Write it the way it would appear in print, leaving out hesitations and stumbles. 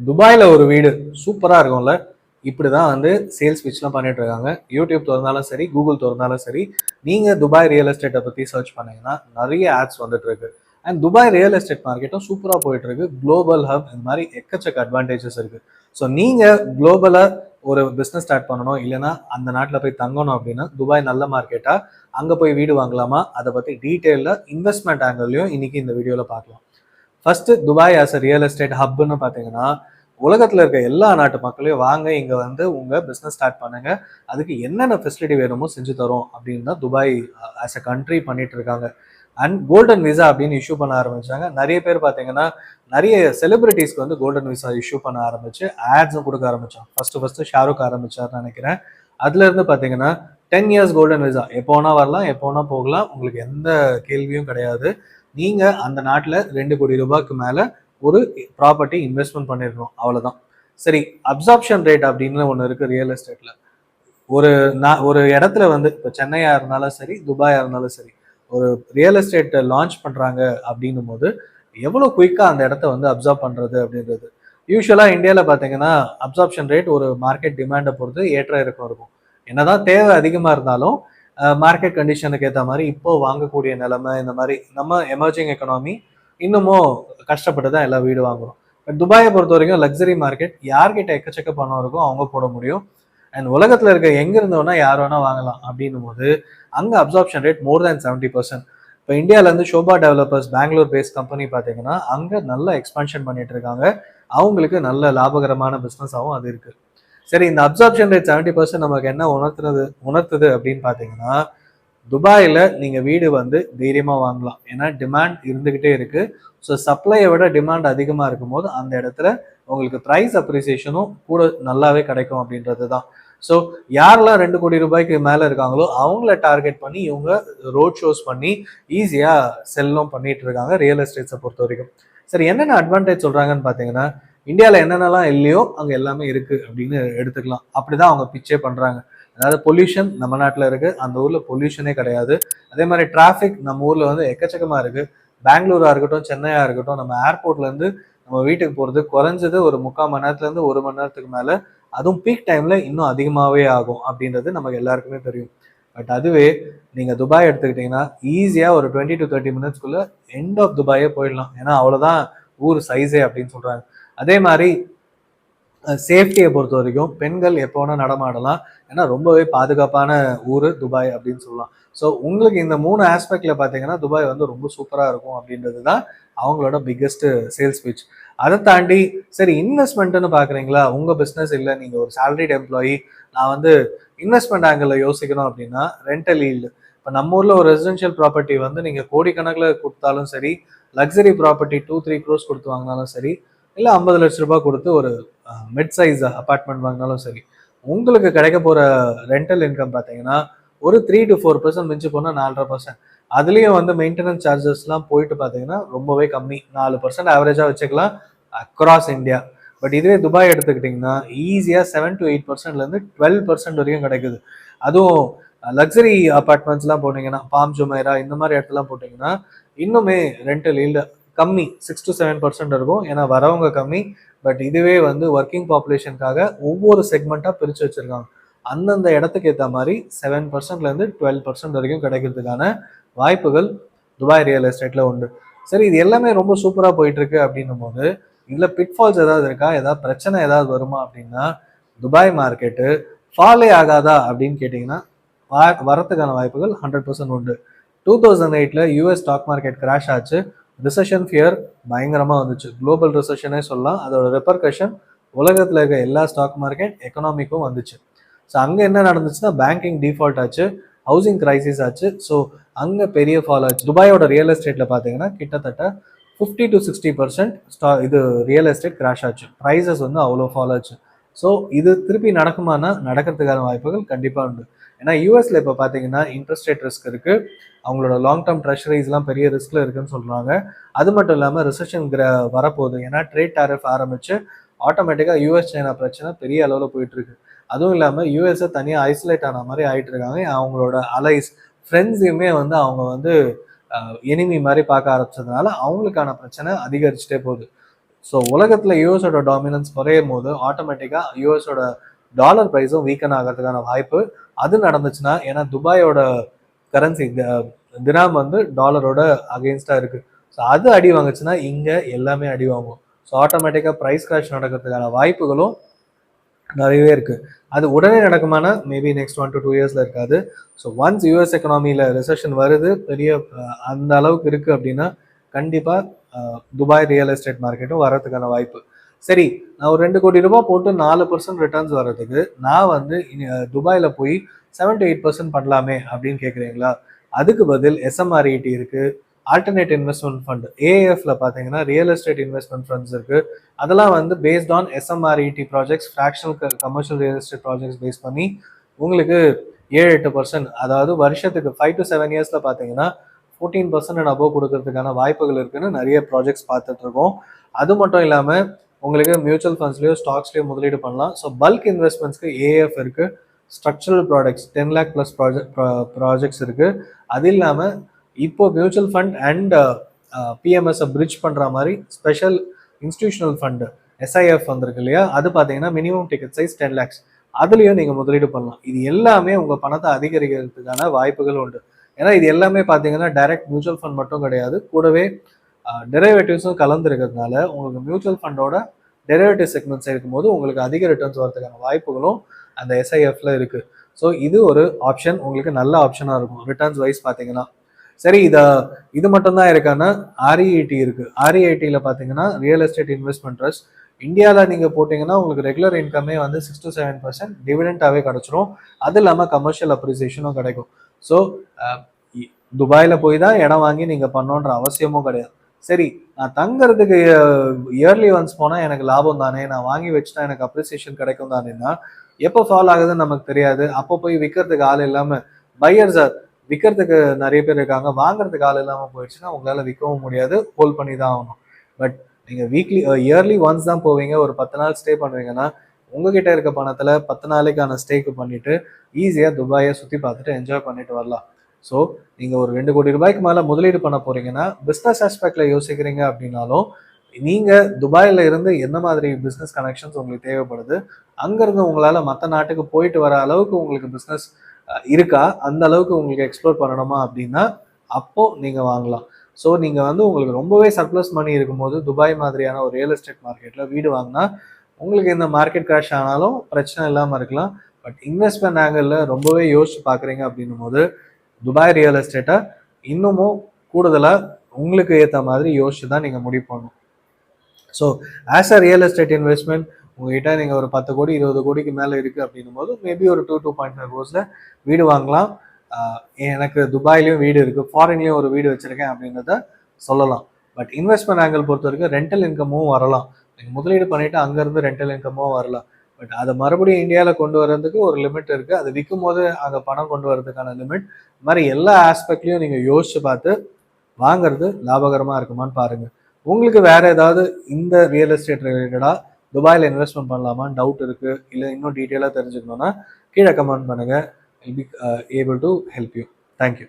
துபாயில ஒரு வீடு சூப்பரா இருக்கும்ல. இப்படிதான் வந்து சேல்ஸ் பிட்ச்லாம் பண்ணிட்டு இருக்காங்க. யூடியூப் திறந்தாலும் சரி, கூகுள் திறந்தாலும் சரி, நீங்க துபாய் ரியல் எஸ்டேட்டை பத்தி சர்ச் பண்ணீங்கன்னா நிறைய ஆட்ஸ் வந்துட்டு இருக்கு. அண்ட் துபாய் ரியல் எஸ்டேட் மார்க்கெட்டும் சூப்பரா போயிட்டு இருக்கு. குளோபல் ஹப் இந்த மாதிரி எக்கச்சக்க அட்வான்டேஜஸ் இருக்கு. ஸோ நீங்க குளோபலா ஒரு பிசினஸ் ஸ்டார்ட் பண்ணணும், இல்லைன்னா அந்த நாட்டில் போய் தங்கணும் அப்படின்னா துபாய் நல்ல மார்க்கெட்டா, அங்க போய் வீடு வாங்கலாமா, அதை பத்தி டீட்டெயில இன்வெஸ்ட்மெண்ட் ஆங்கிள்லயும் இன்னைக்கு இந்த வீடியோல பார்க்கலாம். First Dubai as a real estate ஹப்னு பார்த்தீங்கன்னா, உலகத்தில் இருக்க எல்லா நாட்டு மக்களையும் வாங்க இங்கே வந்து உங்கள் பிஸ்னஸ் ஸ்டார்ட் பண்ணுங்க, அதுக்கு என்னென்ன ஃபெசிலிட்டி வேணுமோ செஞ்சு தரோம் அப்படின்னு தான் துபாய் ஆஸ் அ கண்ட்ரி பண்ணிட்டு இருக்காங்க. அண்ட் கோல்டன் விசா அப்படின்னு இஷ்யூ பண்ண ஆரம்பிச்சாங்க. நிறைய பேர் பார்த்தீங்கன்னா நிறைய செலிபிரிட்டிஸ்க்கு வந்து கோல்டன் விசா இஷ்யூ பண்ண ஆரம்பிச்சு ஆட்ஸும் கொடுக்க ஆரம்பிச்சாங்க. ஃபர்ஸ்ட் ஷாருக் ஆரம்பிச்சார்னு நினைக்கிறேன். அதுல இருந்து பார்த்தீங்கன்னா 10 இயர்ஸ் கோல்டன் விசா, எப்போ வேணா வரலாம், எப்போ வேணா போகலாம், உங்களுக்கு எந்த கேள்வியும் கிடையாது. நீங்க அந்த நாட்டில் 2 கோடி ரூபாய்க்கு மேல ஒரு ப்ராப்பர்ட்டி இன்வெஸ்ட்மெண்ட் பண்ணிருக்கணும், அவ்வளவுதான். சரி, அப்சார்ப்ஷன் ரேட் அப்படின்னு ஒன்று இருக்கு ரியல் எஸ்டேட்ல. ஒரு இடத்துல வந்து இப்போ சென்னையா இருந்தாலும் சரி, துபாயா இருந்தாலும் சரி, ஒரு ரியல் எஸ்டேட் லான்ச் பண்றாங்க அப்படின்னும் போது எவ்வளவு குயிக்கா அந்த இடத்த வந்து அப்சார்ப் பண்றது அப்படின்றது. யூஸ்வலா இந்தியாவில் பார்த்தீங்கன்னா அப்சார்ப்ஷன் ரேட் ஒரு மார்க்கெட் டிமாண்டை பொறுத்து ஏற்ற இறக்கம் இருக்கும். என்னதான் தேவை அதிகமா இருந்தாலும் மார்க்கெட் கண்டிஷனுக்கு ஏற்ற மாதிரி இப்போ வாங்கக்கூடிய நிலைமை, இந்த மாதிரி நம்ம எமர்ஜிங் எக்கனாமி இன்னமும் கஷ்டப்பட்டு தான் எல்லா வீடு வாங்குறோம். பட் துபாயை பொறுத்த வரைக்கும் லக்ஸரி மார்க்கெட், யார்கிட்ட எக்கச்சக்க பணம் இருக்கோ அவங்க போட முடியும். அண்ட் உலகத்துல இருக்க எங்க இருந்தோம்னா யார் வேணா வாங்கலாம் அப்படின்னும் போது அங்க அப்சார்ப்ஷன் ரேட் மோர் தேன் 70%. இப்போ இந்தியால இருந்து Sobha developers Bangalore based company பார்த்தீங்கன்னா அங்க நல்ல எக்ஸ்பான்ஷன் பண்ணிட்டு இருக்காங்க. அவங்களுக்கு நல்ல லாபகரமான பிஸ்னஸாகவும் அது இருக்கு. சரி, இந்த அப்சார்ப்ஷன் ரேட் 70% நமக்கு என்ன உணர்த்துது அப்படின்னு பார்த்தீங்கன்னா, துபாயில நீங்க வீடு வந்து தைரியமா வாங்கலாம். ஏன்னா டிமாண்ட் இருந்துகிட்டே இருக்கு. ஸோ சப்ளையை விட டிமாண்ட் அதிகமா இருக்கும் போது அந்த இடத்துல உங்களுக்கு ப்ரைஸ் அப்ரிசியேஷனும் கூட நல்லாவே கிடைக்கும் அப்படின்றது தான். ஸோ யாரெல்லாம் 2 கோடி ரூபாய்க்கு மேல இருக்காங்களோ அவங்கள டார்கெட் பண்ணி இவங்க ரோட் ஷோஸ் பண்ணி ஈஸியா செல்லும் பண்ணிட்டு இருக்காங்க ரியல் எஸ்டேட்ஸை பொறுத்த வரைக்கும். சரி, என்னென்ன அட்வான்டேஜ் சொல்றாங்கன்னு பார்த்தீங்கன்னா, இந்தியாவில் என்னென்னலாம் இல்லையோ அங்கே எல்லாமே இருக்கு அப்படின்னு எடுத்துக்கலாம். அப்படிதான் அவங்க பிச்சே பண்றாங்க. அதாவது பொல்யூஷன் நம்ம நாட்டில் இருக்கு, அந்த ஊர்ல பொல்யூஷனே கிடையாது. அதே மாதிரி டிராஃபிக் நம்ம ஊர்ல வந்து எக்கச்சக்கமா இருக்கு. பெங்களூரா இருக்கட்டும், சென்னையா இருக்கட்டும், நம்ம ஏர்போர்ட்ல இருந்து நம்ம வீட்டுக்கு போறது குறைஞ்சது ஒரு 3/4 மணி நேரத்துல இருந்து 1 மணி நேரத்துக்கு மேல, அதுவும் பீக் டைம்ல இன்னும் அதிகமாவே ஆகும் அப்படின்றது நமக்கு எல்லாருக்குமே தெரியும். பட் அதுவே நீங்க துபாய் எடுத்துக்கிட்டீங்கன்னா ஈஸியா ஒரு 20 to 30 மினிட்ஸ்க்குள்ள எண்ட் ஆஃப் துபாயே போயிடலாம். ஏன்னா அவ்வளவுதான் ஊர் சைஸே அப்படின்னு சொல்றாங்க. அதே மாதிரி சேஃப்டியை பொறுத்த வரைக்கும் பெண்கள் எப்போ வேணா நடமாடலாம். ஏன்னா ரொம்பவே பாதுகாப்பான ஊர் துபாய் அப்படின்னு சொல்லலாம். ஸோ உங்களுக்கு இந்த 3 ஆஸ்பெக்ட்ல பார்த்தீங்கன்னா துபாய் வந்து ரொம்ப சூப்பராக இருக்கும் அப்படின்றது தான் அவங்களோட பிக்கெஸ்ட் சேல்ஸ் பிச். அதை தாண்டி சரி, இன்வெஸ்ட்மெண்ட்னு பார்க்குறீங்களா, உங்கள் பிஸ்னஸ் இல்லை, நீங்கள் ஒரு சேலரிட் எம்ப்ளாயி, நான் வந்து இன்வெஸ்ட்மெண்ட் ஆங்கிளில் யோசிக்கணும் அப்படின்னா ரெண்டல் ஈல்டு. இப்போ நம்ம ஊரில் ஒரு ரெசிடென்ஷியல் ப்ராப்பர்ட்டி வந்து நீங்கள் கோடிக்கணக்கில் கொடுத்தாலும் சரி, லக்ஸரி ப்ராப்பர்ட்டி 2-3 crores கொடுத்து வாங்கினாலும் சரி, இல்லை 50 லட்ச ரூபாய் கொடுத்து ஒரு மிட் சைஸ் அப்பார்ட்மெண்ட் வாங்கினாலும் சரி, உங்களுக்கு கிடைக்க போற ரெண்டல் இன்கம் பார்த்தீங்கன்னா ஒரு 3 to 4% மிஞ்சி போனால் 4.5%. அதுலேயும் வந்து மெயின்டெனன்ஸ் சார்ஜஸ்லாம் போயிட்டு பார்த்தீங்கன்னா ரொம்பவே கம்மி, 4% ஆவரேஜாக வச்சுக்கலாம் அக்ராஸ் இந்தியா. பட் இதுவே துபாய் எடுத்துக்கிட்டிங்கன்னா ஈஸியாக 7 to 8%லேருந்து 12% வரைக்கும் கிடைக்குது. அதுவும் லக்ஸரி அப்பார்ட்மெண்ட்ஸ்லாம் போனீங்கன்னா, பாம் ஜுமைரா இந்த மாதிரி இடத்துலாம் போட்டிங்கன்னா இன்னுமே ரெண்டல் ஈல்டு கம்மி, 6 to 7% இருக்கும். ஏன்னா வரவங்க கம்மி. பட் இதுவே வந்து ஒர்க்கிங் பாப்புலேஷனுக்காக ஒவ்வொரு செக்மெண்ட்டாக பிரித்து வச்சிருக்காங்க. அந்தந்த இடத்துக்கு ஏற்ற மாதிரி 7%லேருந்து 12% வரைக்கும் கிடைக்கிறதுக்கான வாய்ப்புகள் துபாய் ரியல் எஸ்டேட்ல உண்டு. சரி, இது எல்லாமே ரொம்ப சூப்பராக போயிட்டு இருக்கு அப்படின்னும் போது இதில் பிட்ஃபால்ஸ் ஏதாவது இருக்கா, ஏதாவது பிரச்சனை ஏதாவது வருமா அப்படின்னா, துபாய் மார்க்கெட்டு ஃபாலே ஆகாதா அப்படின்னு கேட்டிங்கன்னா வரத்துக்கான வாய்ப்புகள் 100% உண்டு. 2008ல் யூஎஸ் ஸ்டாக் மார்க்கெட் கிராஷ் ஆச்சு. ரிசெஷன் ஃபியர் பயங்கரமாக வந்துச்சு. குளோபல் ரிசெஷனே சொல்லலாம். அதோட ரெப்பர்கஷன் உலகத்தில் இருக்க எல்லா ஸ்டாக் மார்க்கெட் எக்கனாமிக்கும் வந்துச்சு. ஸோ அங்கே என்ன நடந்துச்சுன்னா பேங்கிங் டிஃபால்ட் ஆச்சு, ஹவுசிங் கிரைசிஸ் ஆச்சு. ஸோ அங்கே பெரிய ஃபால் ஆச்சு. துபாயோட ரியல் எஸ்டேட்டில் பார்த்தீங்கன்னா கிட்டத்தட்ட 50 to 60% இது ரியல் எஸ்டேட் கிராஷ் ஆச்சு. ப்ரைஸஸ் வந்து அவ்வளோ ஃபால் ஆச்சு. ஸோ இது திருப்பி நடக்குமானா நடக்கிறதுக்கான வாய்ப்புகள் கண்டிப்பாக உண்டு. ஏன்னா யூஎஸ்ல இப்போ பார்த்தீங்கன்னா இன்ட்ரெஸ்ட் ரேட் ரிஸ்க் இருக்கு, அவங்களோட லாங் டேர்ம் ட்ரெஷரிஸ்லாம் பெரிய ரிஸ்க்ல இருக்குன்னு சொல்றாங்க. அது மட்டும் இல்லாமல் ரிசெஷன் வரப்போகுது. ஏன்னா ட்ரேட் டாரிஃப் ஆரம்பிச்சு ஆட்டோமேட்டிக்காக யூஎஸ் சைனா பிரச்சனை பெரிய அளவில் போயிட்டு இருக்கு. அதுவும் இல்லாமல் யூஎஸ்ஏ தனியாக ஐசோலேட் ஆன மாதிரி ஆயிட்டு இருக்காங்க. அவங்களோட அலைஸ் ஃப்ரெண்ட்ஸையுமே வந்து அவங்க வந்து எனிமி மாதிரி பார்க்க ஆரம்பிச்சதுனால அவங்களுக்கான பிரச்சனை அதிகரிச்சுட்டே போகுது. ஸோ உலகத்தில் யூஎஸோட டாமினன்ஸ் குறையும் போது ஆட்டோமேட்டிக்காக யூஎஸோட டாலர் ப்ரைஸும் வீக்கன் ஆகிறதுக்கான வாய்ப்பு அது நடந்துச்சுன்னா. ஏன்னா துபாயோட கரன்சி திராம் வந்து டாலரோட அகெயின்ஸ்டாக இருக்குது. ஸோ அது அடி வாங்குச்சுன்னா இங்கே எல்லாமே அடி வாங்கும். ஸோ ஆட்டோமேட்டிக்காக ப்ரைஸ் கிராஷ் நடக்கிறதுக்கான வாய்ப்புகளும் நிறையவே இருக்குது. அது உடனே நடக்குமானா மேபி நெக்ஸ்ட் 1 to 2 இயர்ஸில் இருக்காது. ஸோ ஒன்ஸ் யூஎஸ் எக்கனாமியில் ரிசெஷன் வருது, பெரிய அந்த அளவுக்கு இருக்குது அப்படின்னா கண்டிப்பாக துபாய் ரியல் எஸ்டேட் மார்க்கெட்டும் வரதுக்கான வாய்ப்பு. சரி, நான் ஒரு 2 கோடி ரூபாய் போட்டு 4% ரிட்டர்ன்ஸ் வர்றதுக்கு நான் வந்து துபாயில் போய் 7 to 8% பண்ணலாமே அப்படின்னு கேட்குறீங்களா? அதுக்கு பதில் எஸ்எம்ஆர்இடி இருக்குது, ஆல்டர்னேட் இன்வெஸ்ட்மெண்ட் ஃபண்ட் ஏஎஃப்ல பார்த்தீங்கன்னா ரியல் எஸ்டேட் இன்வெஸ்ட்மெண்ட் ஃபண்ட்ஸ் இருக்குது. அதெல்லாம் வந்து based on SMREIT projects, fractional commercial real estate projects base பண்ணி உங்களுக்கு 7-8%, அதாவது வருஷத்துக்கு 5 to 7 இயர்ஸில் பார்த்தீங்கன்னா 14% அண்ட் அபோவ் கொடுக்கறதுக்கான வாய்ப்புகள் இருக்குன்னு நிறைய ப்ராஜெக்ட்ஸ் பார்த்துட்டு இருக்கோம். அது மட்டும் இல்லாமல் உங்களுக்கு மியூச்சுவல் ஃபண்ட்ஸ்லையோ ஸ்டாக்ஸ்லையோ முதலீடு பண்ணலாம். ஸோ பல்க் இன்வெஸ்ட்மெண்ட்ஸ்க்கு ஏஎஃப் இருக்குது, structural products 10 lakh plus projects இருக்குது. அது இல்லாமல் இப்போ மியூச்சுவல் ஃபண்ட் அண்ட் பிஎம்எஸ்ஸை பிரிட்ஜ் பண்ணுற மாதிரி ஸ்பெஷல் இன்ஸ்டிடியூஷனல் ஃபண்டு எஸ்ஐஎஃப் வந்திருக்கு இல்லையா? அது பார்த்தீங்கன்னா மினிமம் டிக்கெட் சைஸ் 10 lakhs, அதுலேயும் நீங்கள் முதலீடு பண்ணலாம். இது எல்லாமே உங்கள் பணத்தை அதிகரிக்கிறதுக்கான வாய்ப்புகள் உண்டு. ஏன்னா இது எல்லாமே பார்த்தீங்கன்னா டைரக்ட் மியூச்சுவல் ஃபண்ட் மட்டும் கிடையாது, கூடவே டெரிவேட்டிவ்ஸும் கலந்துருக்கிறதுனால உங்களுக்கு மியூச்சுவல் ஃபண்டோட டெரிவேட்டிவ் செக்மெண்ட்ஸ் இருக்கும்போது உங்களுக்கு அதிக ரிட்டர்ன்ஸ் வரதுக்கான வாய்ப்புகளும் அந்த எஸ்ஐஎஃப்ல இருக்குது. ஸோ இது ஒரு ஆப்ஷன், உங்களுக்கு நல்ல ஆப்ஷனாக இருக்கும் ரிட்டர்ன்ஸ் வைஸ் பார்த்தீங்கன்னா. சரி, இது மட்டும்தான் இருக்கான்னா ஆர்இஐடி இருக்குது. ஆர்இஐடியில் பார்த்தீங்கன்னா ரியல் எஸ்டேட் இன்வெஸ்ட்மெண்ட் ட்ரஸ்ட் இந்தியாவில் நீங்கள் போட்டிங்கன்னா உங்களுக்கு ரெகுலர் இன்கமே வந்து 6 to 7% டிவிடெண்டாகவே கிடச்சிரும். அது இல்லாமல் கமர்ஷியல் அப்ரிசியேஷனும் கிடைக்கும். ஸோ துபாயில் போய் தான் இடம் வாங்கி நீங்கள் பண்ணோன்ற அவசியமும் கிடையாது. சரி, நான் தங்குறதுக்கு இயர்லி ஒன்ஸ் போனால் எனக்கு லாபம் தானே, நான் வாங்கி வச்சுட்டா எனக்கு அப்ரிசியேஷன் கிடைக்கும் தானேன்னா எப்போ ஃபால் ஆகுதுன்னு நமக்கு தெரியாது. அப்போ போய் விற்கிறதுக்கு ஆள் இல்லாமல் பையர்ஸ் விற்கிறதுக்கு நிறைய பேர் இருக்காங்க, வாங்குறதுக்கு ஆள் இல்லாமல் போயிடுச்சுன்னா உங்களால் விற்கவும் முடியாது, ஹோல்ட் பண்ணி தான் ஆகணும். பட் நீங்கள் இயர்லி ஒன்ஸ் தான் போவீங்க, ஒரு 10 நாள் ஸ்டே பண்ணுவீங்கன்னா உங்ககிட்ட இருக்க பணத்தில் 10 நாளைக்கான ஸ்டேக்கு பண்ணிட்டு ஈஸியாக துபாயை சுற்றி பார்த்துட்டு என்ஜாய் பண்ணிட்டு வரலாம். ஸோ நீங்கள் ஒரு 2 கோடி ரூபாய்க்கு மேலே முதலீடு பண்ண போறீங்கன்னா பிஸ்னஸ் ஆஸ்பெக்ட்ல யோசிக்கிறீங்க அப்படின்னாலும் நீங்கள் துபாயில் இருந்து என்ன மாதிரி பிஸ்னஸ் கனெக்ஷன்ஸ் உங்களுக்கு தேவைப்படுது, அங்கேருந்து உங்களால் மற்ற நாட்டுக்கு போயிட்டு வர அளவுக்கு உங்களுக்கு பிஸ்னஸ் இருக்கா, அந்த அளவுக்கு உங்களுக்கு எக்ஸ்ப்ளோர் பண்ணணுமா அப்படின்னா அப்போ நீங்கள் வாங்கலாம். ஸோ நீங்கள் வந்து உங்களுக்கு ரொம்பவே சர்ப்ளஸ் மணி இருக்கும்போது துபாய் மாதிரியான ஒரு ரியல் எஸ்டேட் மார்க்கெட்டில் வீடு வாங்கினா உங்களுக்கு இந்த மார்க்கெட் கிராஷ் ஆனாலும் பிரச்சனை இல்லாமல் இருக்கலாம். பட் இன்வெஸ்ட்மெண்ட் ஆங்கிளில் ரொம்பவே யோசிச்சு பார்க்குறீங்க அப்படின்னும் போது துபாய் ரியல் எஸ்டேட்டை இன்னமும் கூடுதலாக உங்களுக்கு ஏற்ற மாதிரி யோசிச்சு தான் நீங்கள் முடிவு பண்ணணும். So as a real estate investment உங்ககிட்ட நீங்கள் ஒரு 10 கோடி 20 கோடிக்கு மேலே இருக்குது அப்படின்னும் போது மேபி ஒரு 2.5 crores வீடு வாங்கலாம். எனக்கு துபாயிலையும் வீடு இருக்குது, ஃபாரின்லேயும் ஒரு வீடு வச்சுருக்கேன் அப்படின்றத சொல்லலாம். பட் இன்வெஸ்ட்மெண்ட் ஆங்கிள் பொறுத்த வரைக்கும் ரெண்டல் இன்கமும் வரலாம். நீங்கள் முதலீடு பண்ணிவிட்டு அங்கேருந்து ரெண்டல் இன்கமும் வரலாம். பட் அதை மறுபடியும் இந்தியாவில் கொண்டு வர்றதுக்கு ஒரு லிமிட் இருக்குது, அது விற்கும் போது அங்கே பணம் கொண்டு வரதுக்கான லிமிட். இது மாதிரி எல்லா ஆஸ்பெக்ட்லையும் நீங்கள் யோசிச்சு பார்த்து வாங்குறது லாபகரமாக இருக்குமான்னு பாருங்கள். உங்களுக்கு வேறு ஏதாவது இந்த ரியல் எஸ்டேட் ரிலேட்டடாக துபாயில் இன்வெஸ்ட்மெண்ட் பண்ணலாமான்னு டவுட் இருக்குது, இல்லை இன்னும் டீட்டெயிலாக தெரிஞ்சுக்கணுன்னா கீழே கமெண்ட் பண்ணுங்கள். I'll be able to help you. Thank you.